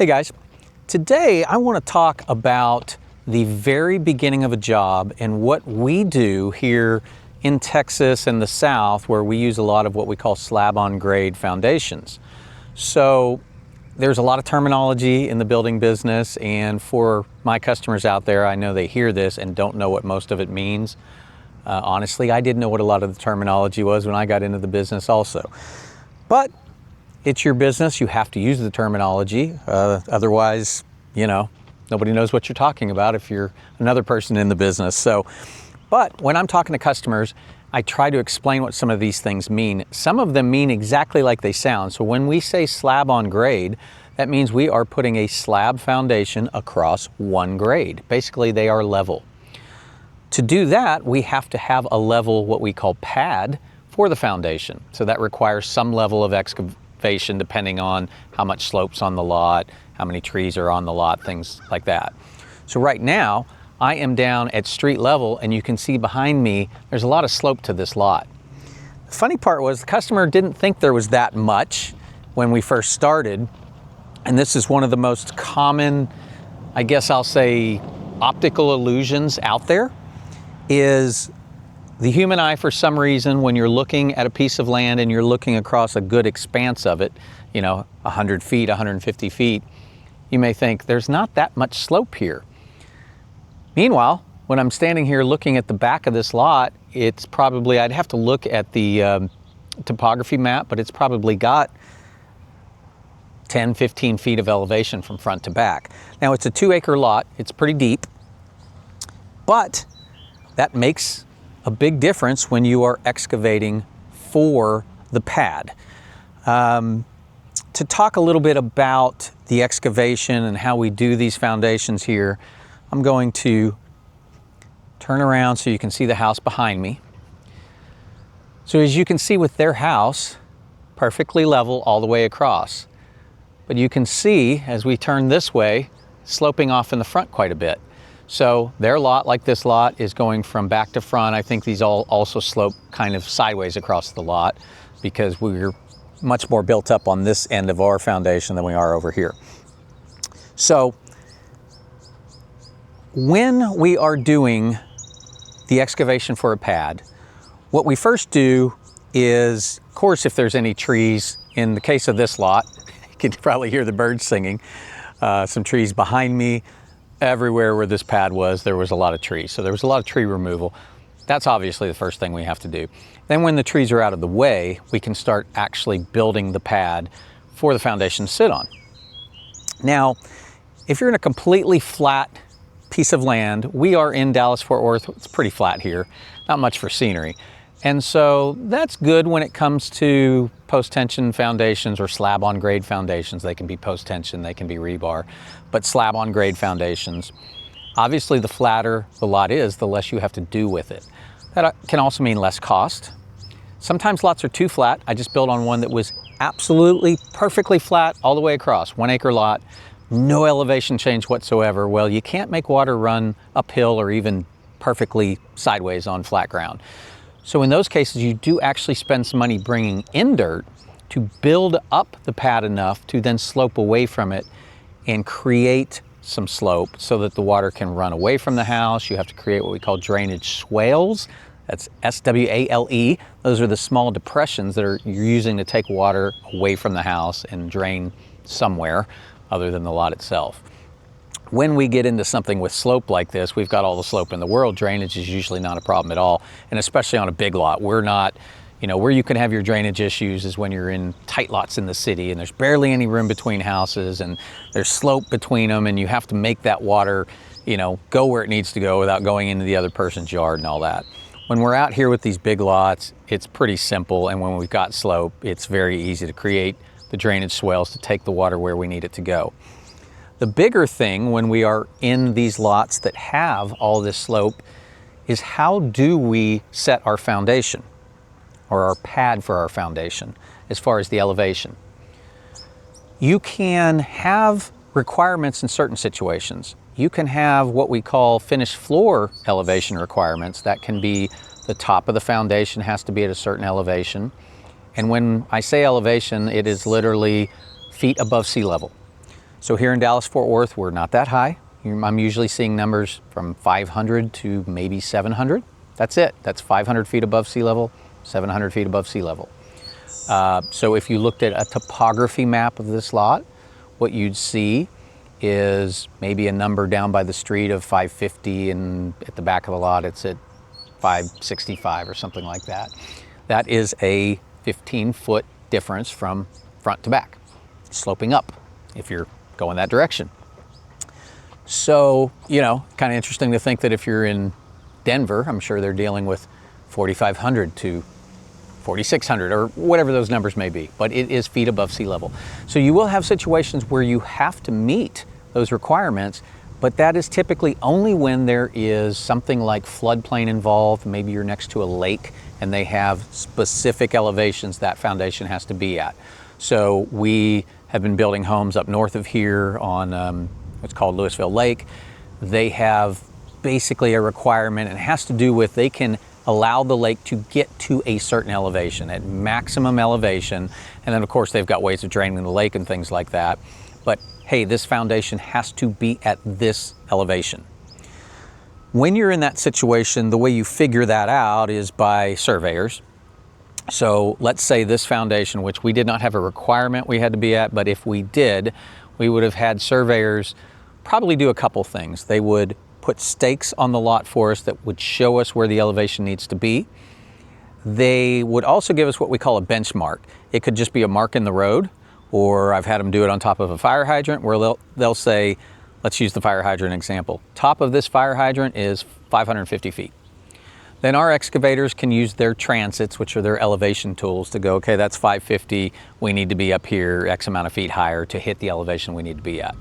Hey guys, today I want to talk about the very beginning of a job and what we do here in Texas and the South, where we use a lot of what we call slab on grade foundations. So there's a lot of terminology in the building business, and for my customers out there, I know they hear this and don't know what most of it means. Honestly, I didn't know what a lot of the terminology was when I got into the business also. But it's your business, you have to use the terminology. Otherwise, nobody knows what you're talking about if you're another person in the business. But when I'm talking to customers, I try to explain what some of these things mean. Some of them mean exactly like they sound. So when we say slab on grade, that means we are putting a slab foundation across one grade. Basically, they are level. To do that, we have to have a level, what we call pad, for the foundation. So that requires some level of excavation depending on how much slope's on the lot, how many trees are on the lot, things like that. So right now, I am down at street level, and you can see behind me, there's a lot of slope to this lot. The funny part was the customer didn't think there was that much when we first started. And this is one of the most common, I guess I'll say, optical illusions out there, is the human eye, for some reason, when you're looking at a piece of land and you're looking across a good expanse of it, 100 feet, 150 feet, you may think there's not that much slope here. Meanwhile, when I'm standing here looking at the back of this lot, it's probably, I'd have to look at the topography map, but it's probably got 10, 15 feet of elevation from front to back. Now, it's a 2-acre lot. It's pretty deep, but that makes a big difference when you are excavating for the pad. To talk a little bit about the excavation and how we do these foundations here, I'm going to turn around so you can see the house behind me. So as you can see with their house, perfectly level all the way across. But you can see, as we turn this way, sloping off in the front quite a bit. So their lot, like this lot, is going from back to front. I think these all also slope kind of sideways across the lot because we're much more built up on this end of our foundation than we are over here. So when we are doing the excavation for a pad, what we first do is, of course, if there's any trees, in the case of this lot, you can probably hear the birds singing, some trees behind me. Everywhere where this pad was, there was a lot of trees. So there was a lot of tree removal. That's obviously the first thing we have to do. Then when the trees are out of the way, we can start actually building the pad for the foundation to sit on. Now, if you're in a completely flat piece of land, we are in Dallas-Fort Worth. It's pretty flat here, not much for scenery. And so that's good when it comes to post-tension foundations or slab-on-grade foundations. They can be post-tension, they can be rebar, but slab-on-grade foundations. Obviously, the flatter the lot is, the less you have to do with it. That can also mean less cost. Sometimes lots are too flat. I just built on one that was absolutely perfectly flat all the way across, 1-acre lot, no elevation change whatsoever. Well, you can't make water run uphill or even perfectly sideways on flat ground. So in those cases, you do actually spend some money bringing in dirt to build up the pad enough to then slope away from it and create some slope so that the water can run away from the house. You have to create what we call drainage swales. That's S-W-A-L-E. Those are the small depressions that you're using to take water away from the house and drain somewhere other than the lot itself. When we get into something with slope like this, we've got all the slope in the world. Drainage is usually not a problem at all, and especially on a big lot. We're not, where you can have your drainage issues is when you're in tight lots in the city and there's barely any room between houses and there's slope between them, and you have to make that water, go where it needs to go without going into the other person's yard and all that. When we're out here with these big lots, it's pretty simple, and when we've got slope, it's very easy to create the drainage swales to take the water where we need it to go. The bigger thing when we are in these lots that have all this slope is how do we set our foundation or our pad for our foundation as far as the elevation. You can have requirements in certain situations. You can have what we call finished floor elevation requirements. That can be the top of the foundation has to be at a certain elevation. And when I say elevation, it is literally feet above sea level. So here in Dallas-Fort Worth, we're not that high. I'm usually seeing numbers from 500 to maybe 700. That's it. That's 500 feet above sea level, 700 feet above sea level. So if you looked at a topography map of this lot, what you'd see is maybe a number down by the street of 550, and at the back of the lot it's at 565 or something like that. That is a 15-foot difference from front to back, sloping up if you're going that direction. So, you know, kind of interesting to think that if you're in Denver, I'm sure they're dealing with 4,500 to 4,600 or whatever those numbers may be, but it is feet above sea level. So you will have situations where you have to meet those requirements, but that is typically only when there is something like floodplain involved. Maybe you're next to a lake and they have specific elevations that foundation has to be at. So we have been building homes up north of here on what's called Louisville Lake. They have basically a requirement, and it has to do with they can allow the lake to get to a certain elevation, at maximum elevation. And then of course they've got ways of draining the lake and things like that. But hey, this foundation has to be at this elevation. When you're in that situation, the way you figure that out is by surveyors. So let's say this foundation, which we did not have a requirement we had to be at, but if we did, we would have had surveyors probably do a couple things. They would put stakes on the lot for us that would show us where the elevation needs to be. They would also give us what we call a benchmark. It could just be a mark in the road, or I've had them do it on top of a fire hydrant where they'll say, let's use the fire hydrant example. Top of this fire hydrant is 550 feet. Then our excavators can use their transits, which are their elevation tools, to go, okay, that's 550, we need to be up here X amount of feet higher to hit the elevation we need to be at.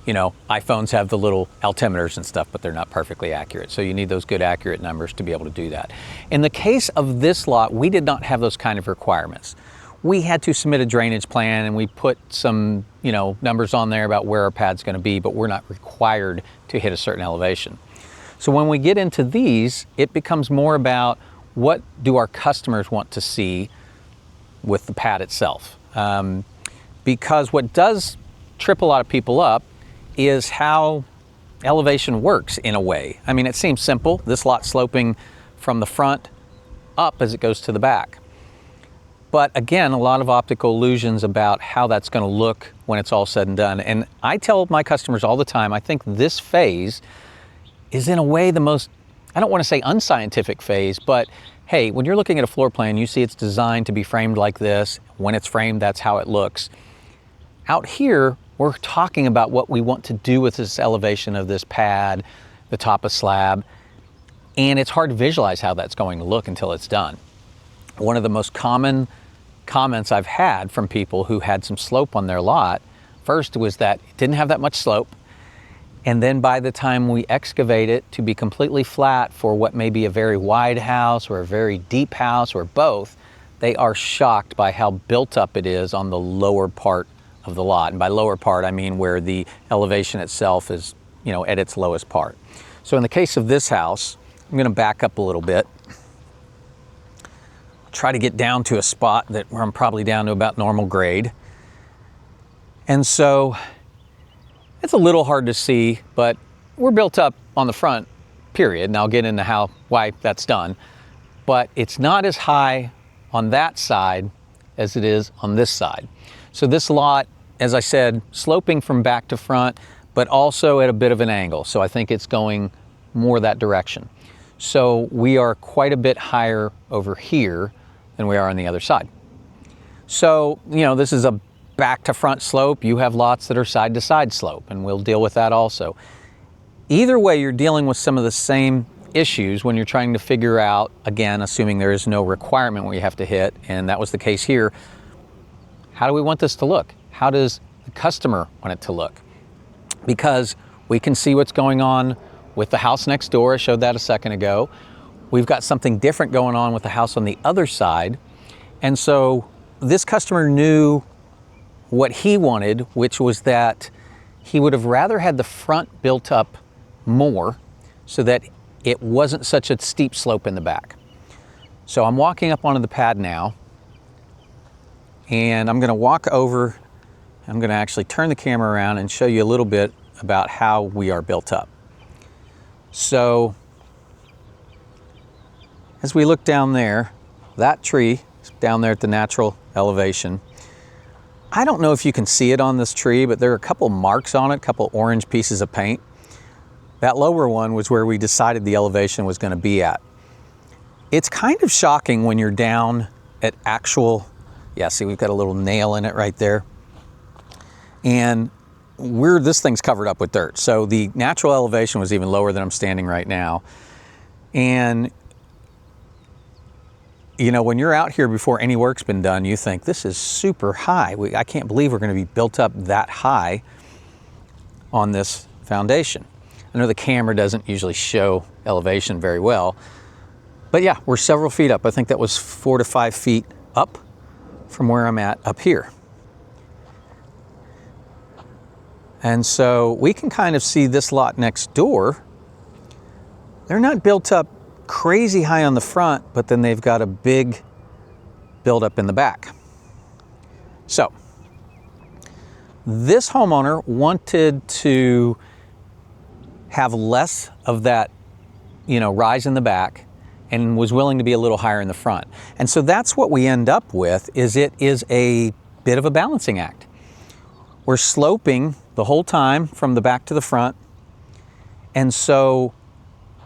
You know, iPhones have the little altimeters and stuff, but they're not perfectly accurate. So you need those good accurate numbers to be able to do that. In the case of this lot, we did not have those kind of requirements. We had to submit a drainage plan and we put some, you know, numbers on there about where our pad's going to be, but we're not required to hit a certain elevation. So when we get into these, it becomes more about what do our customers want to see with the pad itself. Because what does trip a lot of people up is how elevation works in a way. I mean, it seems simple, this lot sloping from the front up as it goes to the back. But again, a lot of optical illusions about how that's going to look when it's all said and done. And I tell my customers all the time, I think this phase is in a way the most, I don't want to say unscientific phase, but hey, when you're looking at a floor plan, you see it's designed to be framed like this. When it's framed, that's how it looks. Out here, we're talking about what we want to do with this elevation of this pad, the top of slab, and it's hard to visualize how that's going to look until it's done. One of the most common comments I've had from people who had some slope on their lot, first was that it didn't have that much slope, and then by the time we excavate it to be completely flat for what may be a very wide house or a very deep house or both, they are shocked by how built up it is on the lower part of the lot. And by lower part, I mean where the elevation itself is, you know, at its lowest part. So in the case of this house, I'm going to back up a little bit, try to get down to a spot where I'm probably down to about normal grade. And so it's a little hard to see, but we're built up on the front, period. And I'll get into why that's done. But it's not as high on that side as it is on this side. So this lot, as I said, sloping from back to front, but also at a bit of an angle. So I think it's going more that direction. So we are quite a bit higher over here than we are on the other side. So, you know, this is a back to front slope. You have lots that are side to side slope, and we'll deal with that also. Either way, you're dealing with some of the same issues when you're trying to figure out, again, assuming there is no requirement we have to hit, and that was the case here, how do we want this to look? How does the customer want it to look? Because we can see what's going on with the house next door. I showed that a second ago. We've got something different going on with the house on the other side. And so this customer knew what he wanted, which was that he would have rather had the front built up more so that it wasn't such a steep slope in the back. So I'm walking up onto the pad now, and I'm going to walk over, I'm going to actually turn the camera around and show you a little bit about how we are built up. So as we look down there, that tree is down there at the natural elevation. I don't know if you can see it on this tree, but there are a couple marks on it, a couple orange pieces of paint. That lower one was where we decided the elevation was going to be at. It's kind of shocking when you're down at actual, yeah, see we've got a little nail in it right there. And this thing's covered up with dirt. So the natural elevation was even lower than I'm standing right now. And you know, when you're out here before any work's been done, you think this is super high. I can't believe we're going to be built up that high on this foundation. I know the camera doesn't usually show elevation very well, but yeah, we're several feet up. I think that was 4 to 5 feet up from where I'm at up here. And so we can kind of see this lot next door. They're not built up crazy high on the front, but then they've got a big buildup in the back. So this homeowner wanted to have less of that, you know, rise in the back and was willing to be a little higher in the front. And so that's what we end up with, is it is a bit of a balancing act. We're sloping the whole time from the back to the front. And so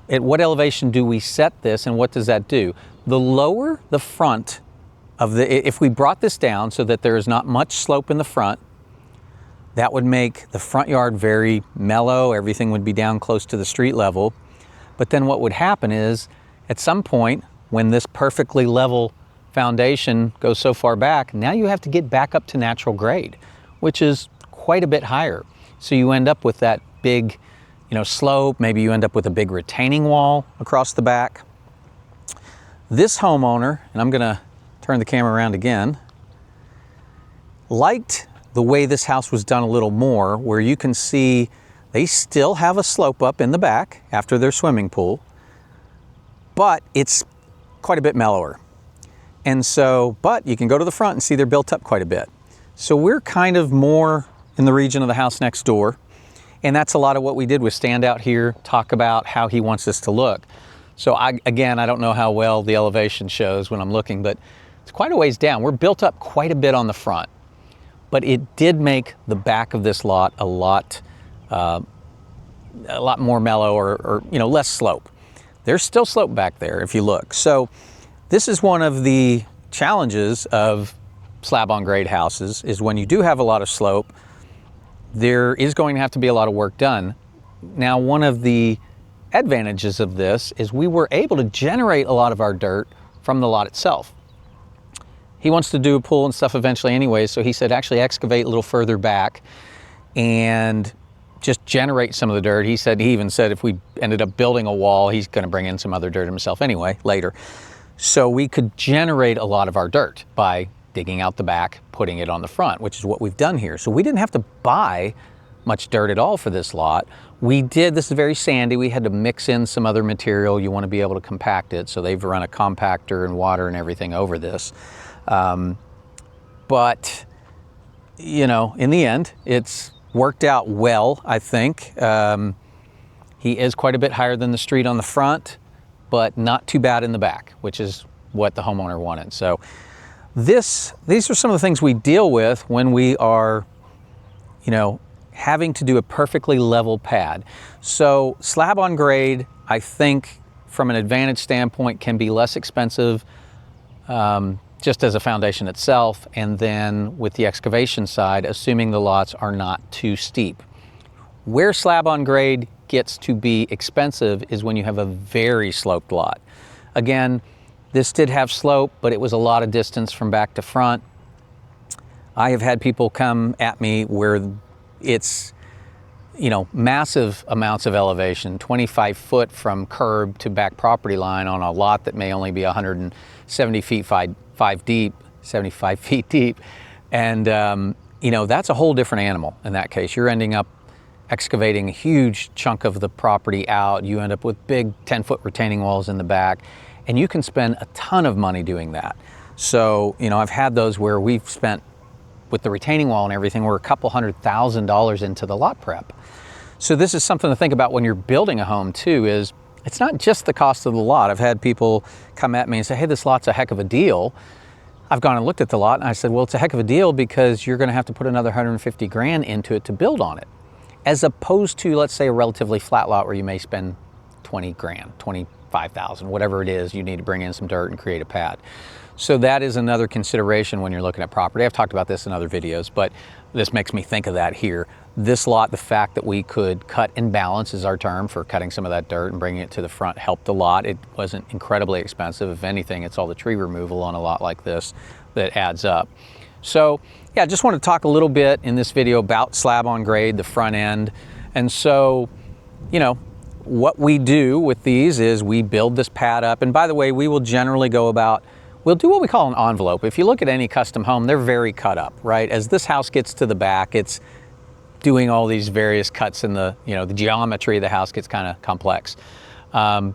at what elevation do we set this, and what does that do? The lower the front of if we brought this down so that there is not much slope in the front, that would make the front yard very mellow. Everything would be down close to the street level. But then what would happen is, at some point, when this perfectly level foundation goes so far back, now you have to get back up to natural grade, which is quite a bit higher. So you end up with that big, you know, slope. Maybe you end up with a big retaining wall across the back. This homeowner, and I'm gonna turn the camera around again, liked the way this house was done a little more, where you can see they still have a slope up in the back after their swimming pool, but it's quite a bit mellower. And so, but you can go to the front and see they're built up quite a bit. So we're kind of more in the region of the house next door. And that's a lot of what we did, was stand out here, talk about how he wants this to look. So again, I don't know how well the elevation shows when I'm looking, but it's quite a ways down. We're built up quite a bit on the front, but it did make the back of this lot a lot more mellow, or you know, less slope. There's still slope back there if you look. So this is one of the challenges of slab on grade houses, is when you do have a lot of slope, there is going to have to be a lot of work done. Now, one of the advantages of this is we were able to generate a lot of our dirt from the lot itself. He wants to do a pool and stuff eventually anyway, so he said actually excavate a little further back and just generate some of the dirt. He even said if we ended up building a wall, he's going to bring in some other dirt himself anyway later. So we could generate a lot of our dirt by digging out the back, putting it on the front, which is what we've done here. So we didn't have to buy much dirt at all for this lot. This is very sandy. We had to mix in some other material. You want to be able to compact it. So they've run a compactor and water and everything over this. But, you know, in the end, it's worked out well, I think. He is quite a bit higher than the street on the front, but not too bad in the back, which is what the homeowner wanted. So these are some of the things we deal with when we are, you know, having to do a perfectly level pad. So slab on grade, I think from an advantage standpoint, can be less expensive just as a foundation itself. And then with the excavation side, assuming the lots are not too steep. Where slab on grade gets to be expensive is when you have a very sloped lot. Again, this did have slope, but it was a lot of distance from back to front. I have had people come at me where it's, you know, massive amounts of elevation, 25 foot from curb to back property line on a lot that may only be 170 feet 75 feet deep. And, you know, that's a whole different animal in that case. You're ending up excavating a huge chunk of the property out. You end up with big 10-foot retaining walls in the back, and you can spend a ton of money doing that. So, you know, I've had those where we've spent with the retaining wall and everything, we're a couple $100,000 into the lot prep. So this is something to think about when you're building a home too, is it's not just the cost of the lot. I've had people come at me and say, hey, this lot's a heck of a deal. I've gone and looked at the lot and I said, well, it's a heck of a deal because you're gonna have to put another 150 grand into it to build on it. As opposed to, let's say, a relatively flat lot where you may spend 20 grand, 25,000, whatever it is, you need to bring in some dirt and create a pad. So that is another consideration when you're looking at property. I've talked about this in other videos, but this makes me think of that here. This lot, the fact that we could cut and balance is our term for cutting some of that dirt and bringing it to the front helped the lot. It wasn't incredibly expensive. If anything, it's all the tree removal on a lot like this that adds up. So yeah, I just want to talk a little bit in this video about slab on grade, the front end. And so, you know, what we do with these is we build this pad up. And by the way, we will generally go about, we'll do what we call an envelope. If you look at any custom home, they're very cut up, right? As this house gets to the back, it's doing all these various cuts in the, you know, the geometry of the house gets kind of complex. But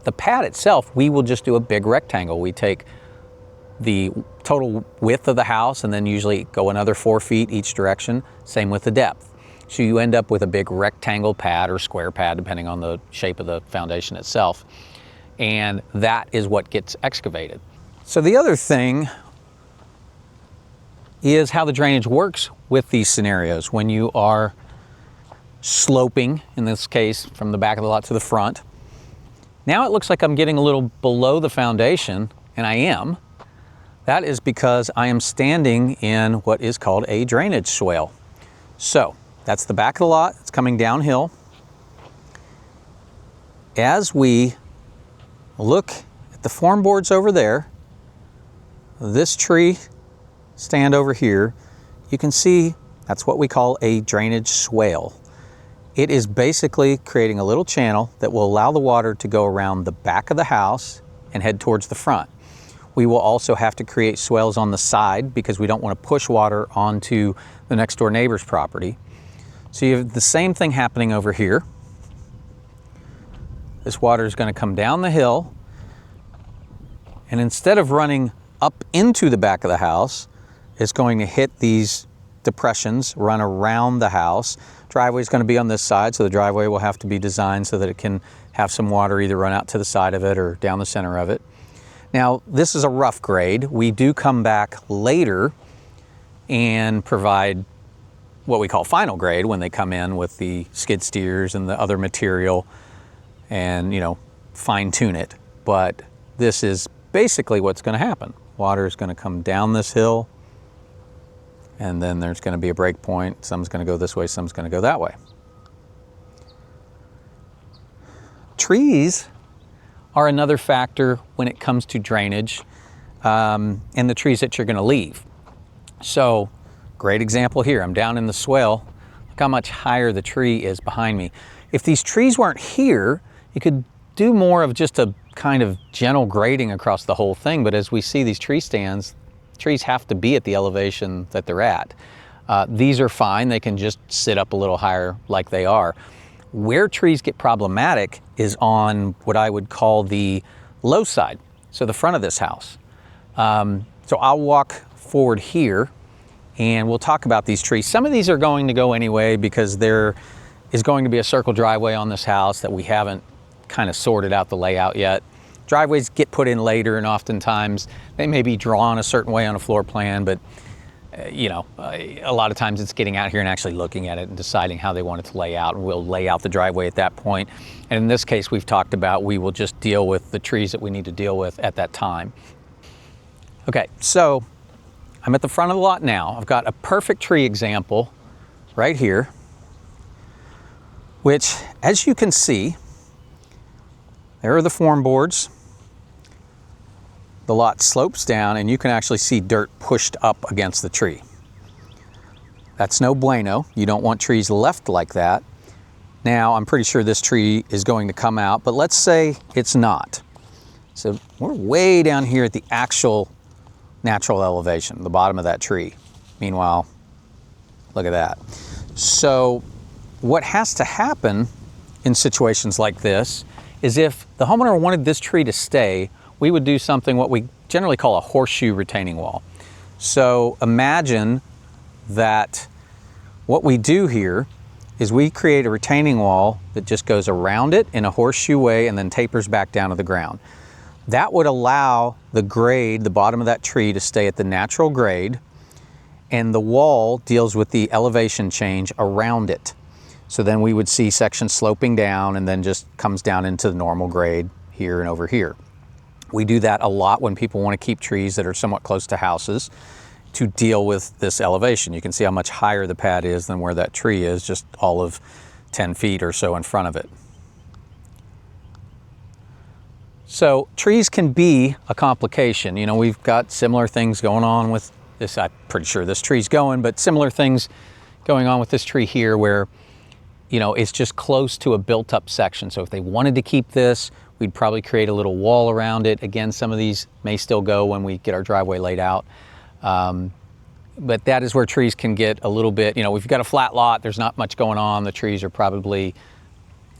the pad itself, we will just do a big rectangle. We take the total width of the house and then usually go another 4 feet each direction, same with the depth. So you end up with a big rectangle pad or square pad, depending on the shape of the foundation itself. And that is what gets excavated. So the other thing is how the drainage works with these scenarios. When you are sloping, in this case, from the back of the lot to the front, now it looks like I'm getting a little below the foundation, and I am. That is because I am standing in what is called a drainage swale. So that's the back of the lot, it's coming downhill. As we look at the form boards over there, this tree stand over here, you can see that's what we call a drainage swale. It is basically creating a little channel that will allow the water to go around the back of the house and head towards the front. We will also have to create swales on the side because we don't want to push water onto the next door neighbor's property. So you have the same thing happening over here. This water is going to come down the hill, and instead of running up into the back of the house, it's going to hit these depressions, run around the house. Driveway is going to be on this side, so the driveway will have to be designed so that it can have some water either run out to the side of it or down the center of it. Now, this is a rough grade. We do come back later and provide what we call final grade when they come in with the skid steers and the other material and, you know, fine tune it. But this is basically what's going to happen. Water is going to come down this hill, and then there's going to be a break point. Some's going to go this way, some's going to go that way. Trees are another factor when it comes to drainage and the trees that you're going to leave. So, great example here. I'm down in the swale. Look how much higher the tree is behind me. If these trees weren't here, you could do more of just a kind of gentle grading across the whole thing. But as we see these tree stands, trees have to be at the elevation that they're at. These are fine. They can just sit up a little higher like they are. Where trees get problematic is on what I would call the low side, so the front of this house. So I'll walk forward here and we'll talk about these trees. Some of these are going to go anyway because there is going to be a circle driveway on this house that we haven't kind of sorted out the layout yet. Driveways get put in later, and oftentimes they may be drawn a certain way on a floor plan, but you know, a lot of times it's getting out here and actually looking at it and deciding how they want it to lay out, and we'll lay out the driveway at that point. And in this case, we've talked about we will just deal with the trees that we need to deal with at that time. Okay, so I'm at the front of the lot now. I've got a perfect tree example right here, which, as you can see, there are the form boards. The lot slopes down and you can actually see dirt pushed up against the tree. That's no bueno. You don't want trees left like that. Now, I'm pretty sure this tree is going to come out, but let's say it's not. So we're way down here at the actual natural elevation, the bottom of that tree. Meanwhile, look at that. So what has to happen in situations like this is if the homeowner wanted this tree to stay, we would do something what we generally call a horseshoe retaining wall. So imagine that what we do here is we create a retaining wall that just goes around it in a horseshoe way and then tapers back down to the ground. That would allow the grade, the bottom of that tree, to stay at the natural grade, and the wall deals with the elevation change around it. So then we would see sections sloping down and then just comes down into the normal grade here and over here. We do that a lot when people want to keep trees that are somewhat close to houses to deal with this elevation. You can see how much higher the pad is than where that tree is, just all of 10 feet or so in front of it. So trees can be a complication. You know, we've got similar things going on with this. I'm pretty sure this tree's going, but similar things going on with this tree here where, you know, it's just close to a built-up section. So if they wanted to keep this, we'd probably create a little wall around it. Again, some of these may still go when we get our driveway laid out. But that is where trees can get a little bit, you know, we've got a flat lot, there's not much going on. The trees are probably,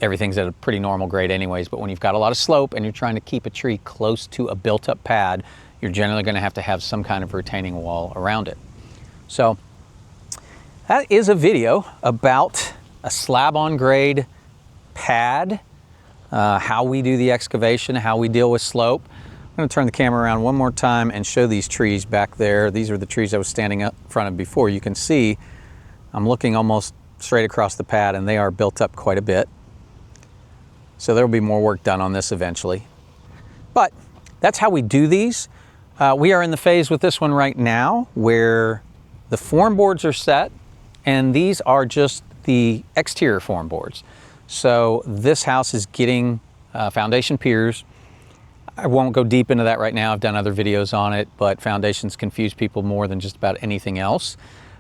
everything's at a pretty normal grade anyways. But when you've got a lot of slope and you're trying to keep a tree close to a built-up pad, you're generally going to have some kind of retaining wall around it. So that is a video about a slab on grade pad, how we do the excavation, how we deal with slope. I'm going to turn the camera around one more time and show these trees back there. These are the trees I was standing up in front of before. You can see I'm looking almost straight across the pad and they are built up quite a bit. So there will be more work done on this eventually. But that's how we do these. We are in the phase with this one right now where the form boards are set, and these are just the exterior form boards. So this house is getting foundation piers. I won't go deep into that right now. I've done other videos on it, but foundations confuse people more than just about anything else.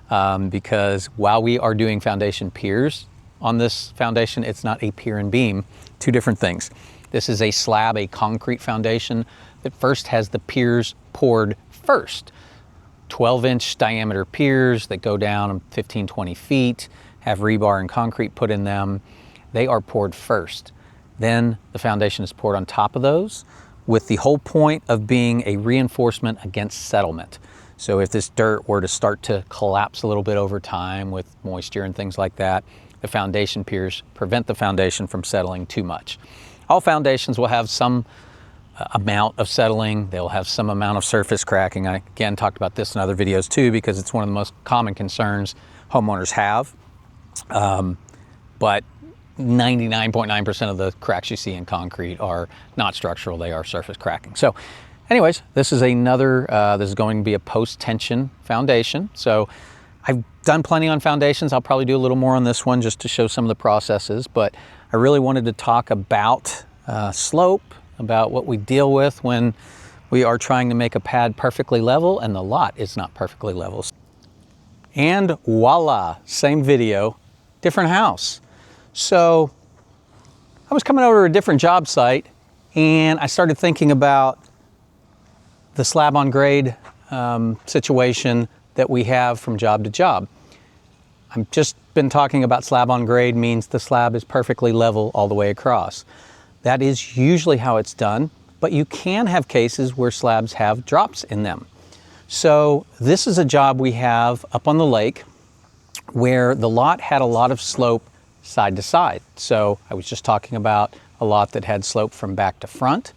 Because while we are doing foundation piers on this foundation, it's not a pier and beam, two different things. This is a slab, a concrete foundation that first has the piers poured first. 12-inch diameter piers that go down 15, 20 feet, have rebar and concrete put in them. They are poured first. Then the foundation is poured on top of those, with the whole point of being a reinforcement against settlement. So if this dirt were to start to collapse a little bit over time with moisture and things like that, the foundation piers prevent the foundation from settling too much. All foundations will have some amount of settling. They'll have some amount of surface cracking. I again talked about this in other videos too, because it's one of the most common concerns homeowners have. But 99.9% of the cracks you see in concrete are not structural, they are surface cracking. So anyways, this is another, this is going to be a post-tension foundation. So I've done plenty on foundations. I'll probably do a little more on this one just to show some of the processes, but I really wanted to talk about slope, about what we deal with when we are trying to make a pad perfectly level and the lot is not perfectly level. And voila, same video, different house. So I was coming over to a different job site and I started thinking about the slab on grade situation that we have from job to job. I've just been talking about slab on grade means the slab is perfectly level all the way across. That is usually how it's done, but you can have cases where slabs have drops in them. So this is a job we have up on the lake where the lot had a lot of slope side to side. So I was just talking about a lot that had slope from back to front.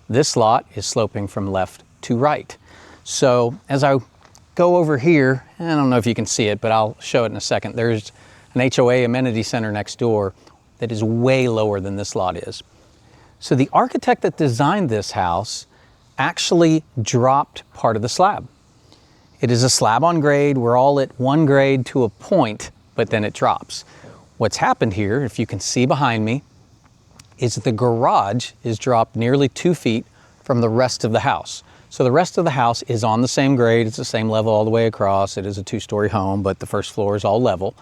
This lot is sloping from left to right. So as I go over here, I don't know if you can see it, but I'll show it in a second. There's an HOA amenity center next door that is way lower than this lot is. So the architect that designed this house actually dropped part of the slab. It is a slab on grade. We're all at one grade to a point, but then it drops. What's happened here, if you can see behind me, is the garage is dropped nearly 2 feet from the rest of the house. So the rest of the house is on the same grade. It's the same level all the way across. It is a 2-story home, but the first floor is all level.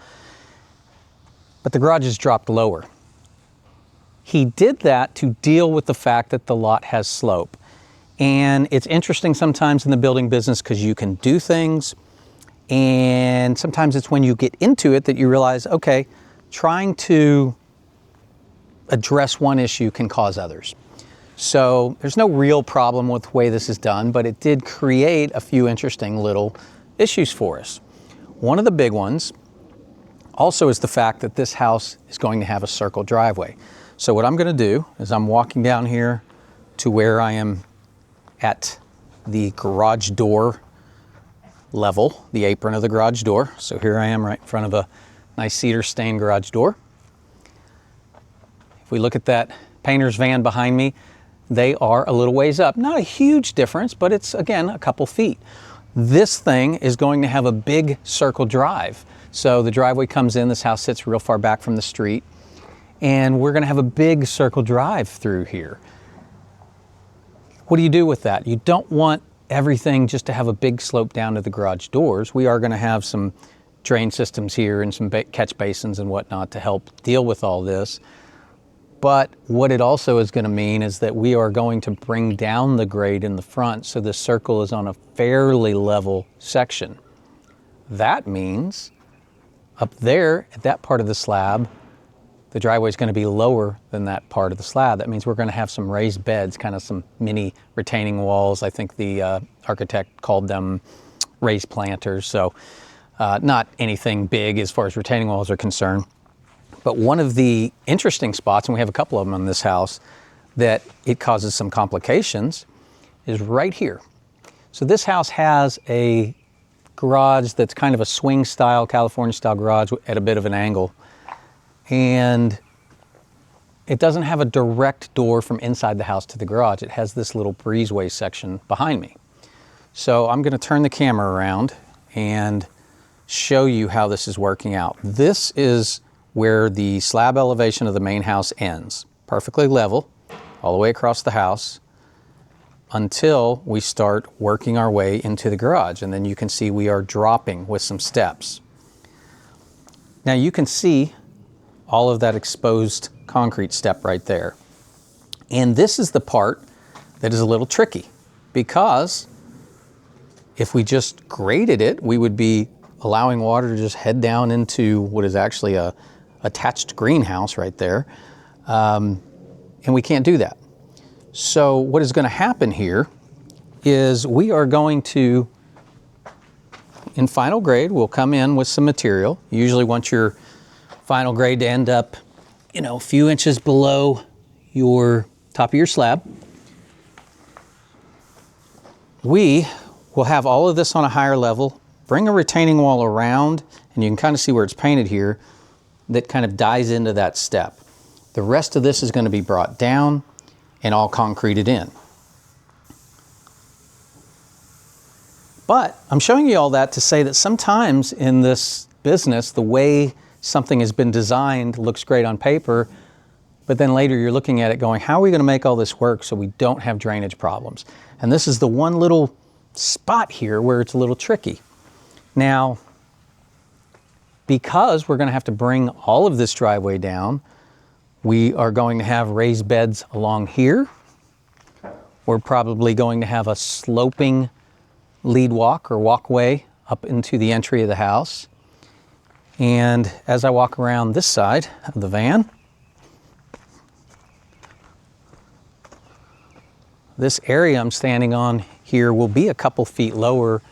But the garage is dropped lower. He did that to deal with the fact that the lot has slope. And it's interesting sometimes in the building business because you can do things, and sometimes it's when you get into it that you realize, okay, trying to address one issue can cause others. So there's no real problem with the way this is done, but it did create a few interesting little issues for us. One of the big ones also is the fact that this house is going to have a circle driveway. So what I'm going to do is I'm walking down here to where I am at the garage door level, the apron of the garage door. So here I am right in front of a nice cedar stained garage door. If we look at that painter's van behind me, they are a little ways up. Not a huge difference, but it's, again, a couple feet. This thing is going to have a big circle drive. So the driveway comes in, this house sits real far back from the street, and we're going to have a big circle drive through here. What do you do with that? You don't want everything just to have a big slope down to the garage doors. We are going to have some drain systems here and some catch basins and whatnot to help deal with all this. But what it also is going to mean is that we are going to bring down the grade in the front so the circle is on a fairly level section. That means up there at that part of the slab, the driveway is going to be lower than that part of the slab. That means we're going to have some raised beds, kind of some mini retaining walls. I think the architect called them raised planters. So not anything big as far as retaining walls are concerned. But one of the interesting spots, and we have a couple of them on this house, that it causes some complications is right here. So this house has a garage that's kind of a swing style, California style garage at a bit of an angle. And it doesn't have a direct door from inside the house to the garage. It has this little breezeway section behind me. So I'm going to turn the camera around and show you how this is working out. This is where the slab elevation of the main house ends. Perfectly level all the way across the house until we start working our way into the garage. And then you can see we are dropping with some steps. Now you can see all of that exposed concrete step right there. And this is the part that is a little tricky, because if we just graded it, we would be allowing water to just head down into what is actually a attached greenhouse right there. And we can't do that. So what is going to happen here is we are going to, in final grade, we'll come in with some material. You usually want your final grade to end up, a few inches below your top of your slab. We will have all of this on a higher level, bring a retaining wall around, and you can kind of see where it's painted here, that kind of dies into that step. The rest of this is going to be brought down and all concreted in. But I'm showing you all that to say that sometimes in this business, the way something has been designed looks great on paper, but then later you're looking at it going, how are we going to make all this work so we don't have drainage problems? And this is the one little spot here where it's a little tricky. Now, because we're going to have to bring all of this driveway down, we are going to have raised beds along here. We're probably going to have a sloping lead walk or walkway up into the entry of the house. And as I walk around this side of the van, this area I'm standing on here will be a couple feet lower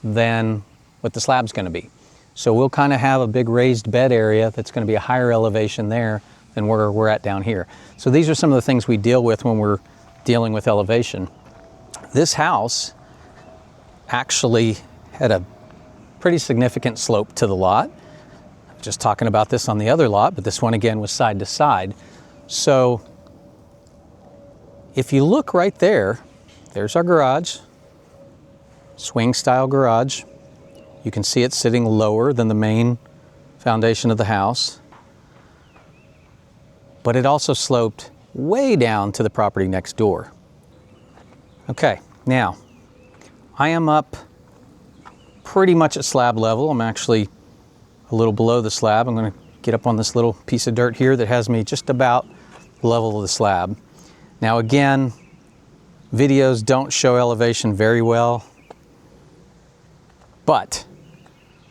than what the slab's going to be. So we'll kind of have a big raised bed area that's going to be a higher elevation there than where we're at down here. So these are some of the things we deal with when we're dealing with elevation. This house actually had a pretty significant slope to the lot. Just talking about this on the other lot, but this one again was side to side. So if you look right there, there's our garage, swing style garage. You can see it sitting lower than the main foundation of the house, but it also sloped way down to the property next door. Okay, now I am up pretty much at slab level. I'm actually a little below the slab. I'm going to get up on this little piece of dirt here that has me just about level of the slab. Now again, videos don't show elevation very well, but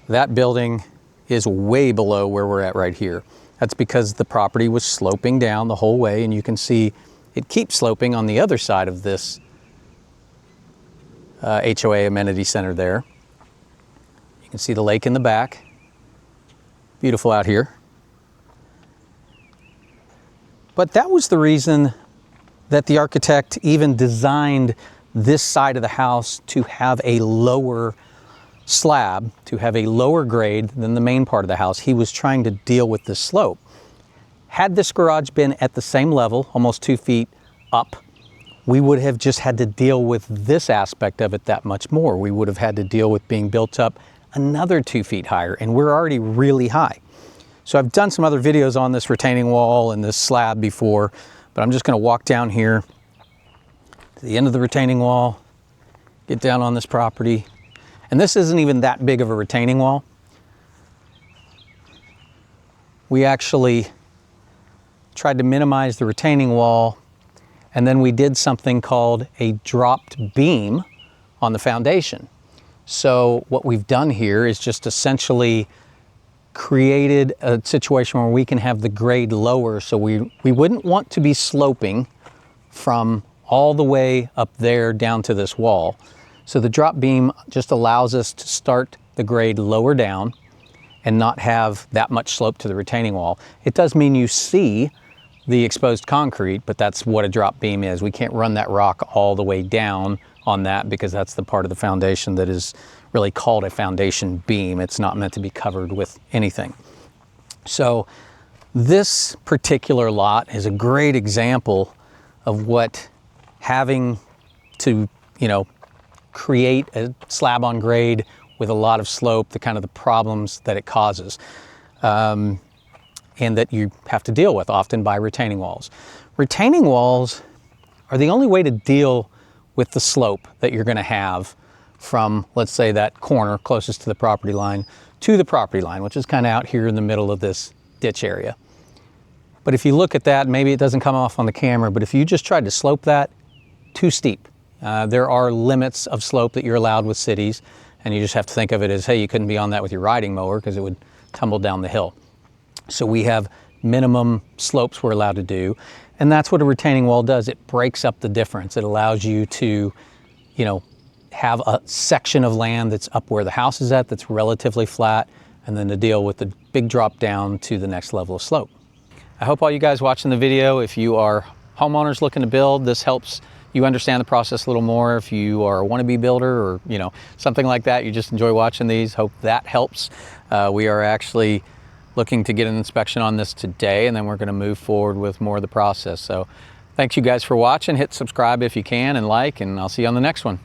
that building is way below where we're at right here. That's because the property was sloping down the whole way, and you can see it keeps sloping on the other side of this HOA amenity center there. You can see the lake in the back. Beautiful out here. But that was the reason that the architect even designed this side of the house to have a lower slab, to have a lower grade than the main part of the house. He was trying to deal with the slope. Had this garage been at the same level, almost 2 feet up, we would have just had to deal with this aspect of it that much more. We would have had to deal with being built up another 2 feet higher, and we're already really high. So I've done some other videos on this retaining wall and this slab before, but I'm just going to walk down here to the end of the retaining wall, get down on this property. And this isn't even that big of a retaining wall. We actually tried to minimize the retaining wall, and then we did something called a dropped beam on the foundation. So what we've done here is just essentially created a situation where we can have the grade lower, so we wouldn't want to be sloping from all the way up there down to this wall. So the drop beam just allows us to start the grade lower down and not have that much slope to the retaining wall. It does mean you see the exposed concrete, but that's what a drop beam is. We can't run that rock all the way down on that because that's the part of the foundation that is really called a foundation beam. It's not meant to be covered with anything. So this particular lot is a great example of what having to, create a slab on grade with a lot of slope, the kind of the problems that it causes, and that you have to deal with often by retaining walls. Retaining walls are the only way to deal with the slope that you're going to have from, let's say, that corner closest to the property line to the property line, which is kind of out here in the middle of this ditch area. But if you look at that, maybe it doesn't come off on the camera, but if you just tried to slope that, too steep. There are limits of slope that you're allowed with cities, and you just have to think of it as, hey, you couldn't be on that with your riding mower because it would tumble down the hill. So we have minimum slopes we're allowed to do, and that's what a retaining wall does. It breaks up the difference. It allows you to, have a section of land that's up where the house is at that's relatively flat, and then to deal with the big drop down to the next level of slope. I hope all you guys watching the video, if you are homeowners looking to build, this helps you understand the process a little more. If you are a wannabe builder or something like that, you just enjoy watching these, hope that helps. We are actually looking to get an inspection on this today, and then we're going to move forward with more of the process. So thanks you guys for watching. Hit subscribe if you can and like, and I'll see you on the next one.